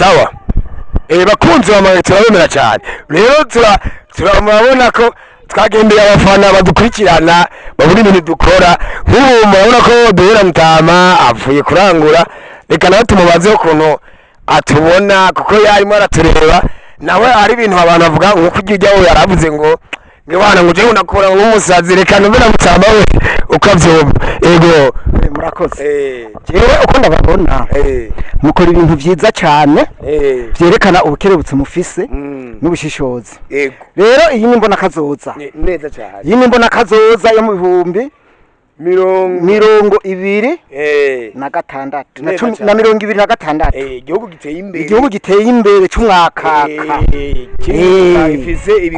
sawa bakunzi bamaye turabemera cyane rero turabona ko twagendeye abafana badukurikirana baburi ibintu dukora nk'ubu murabona ko duhera Mutama avuye kurangura reka nawe tumubaze ukuntu atubona kuko yarimo aratureba nawe ari ibintu abantu bavuga ngo kujya we yaravuze ngo bana ngo je unakora nk'umusazi reka numve na Mutama we ukavyumva ego murakoze jewe uko ndababona mukora ibintu vyiza cyane vyerekana ubukerebutse mufise n'ubushishozi rero iyi nimbona kazoza neza cyane iyi nimbona kazoza yo mu bihumbi mirongo ibiri na gatandatu na mirongo ibiri na gatandatu igihugu giteye imbere cy'umwaka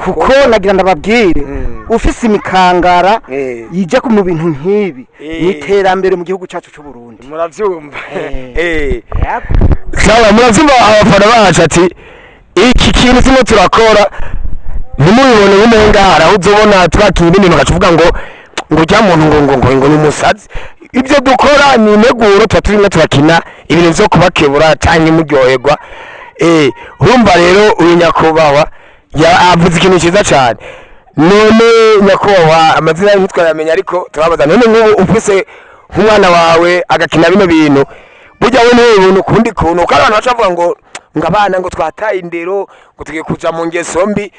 kuko nagira ndababwire ufise imikangara yijya mu bintu nk'ibi n'iterambere mu gihugu cyacu cy'u Burundi muravyumva sawa muravyumva abafana bacu ati iki kintu kimwe turakora nimubibone nk'umengara aho uzobona twakiye ibintu bakavuga ngo jya muntu ngo ni umusazi ibyo dukora ni integuro turimo turakina ibintu byo kubakebura cyangwa muryoherwa urumva rero uyu nyakubahwa yavuze ikintu cyiza cyane none nyakubahwa amazina y'imyitwarire yamenya ariko turabaza none nk'ubu ufise nk'umwana wawe agakina bino bintu burya we niwe bintu kundi kuntu kandi abantu bacavuga ngo abana ngo twataye indero ngo tugiye kuja mu ngeso mbi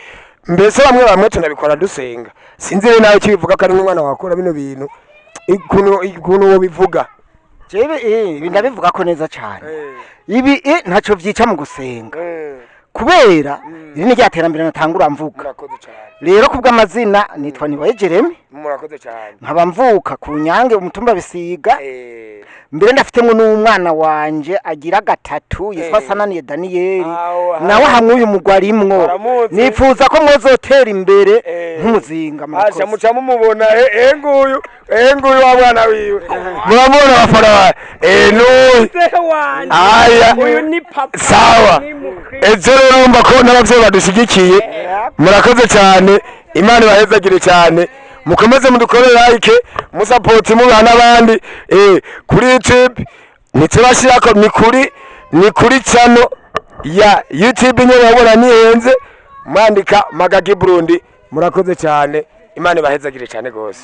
mbese bamwe tunabikora dusenga sinzi rero nawe kibivuga ko ari nk'umwana wakora bino bintu ikuntu wo bivuga jewe ndabivuga ko neza cyane ibi ntacyo vyica mu gusenga kubera iri ni ryaterambere natangura mvuga rero kubw'amazina nitwa Nibaye Jeremy murakoze cyane nkaba mvuka ku Nyange umutumba Bisiga mbere ndafitemo n'umwana wanje agira gatatu yitwa Sananiye Daniel nawe hamwe uyu mugwarimwo nifuza ko mwozotera imbere nk'umuzinga asha muca mumubona nguyu wa mwana wiwe muramubona bafara aya uyu ni papa sawa rero urumva ko n'abavyeyi badushigikiye murakoze cyane Imana ibahezagire cyane mukomeze mudukore like musupport mubana n'abandi kuri YouTube nitubashirako ni kuri channel ya YouTube nyene babona nihenze mwandika Magagi Burundi murakoze cyane Imana ibahezagire cyane gose.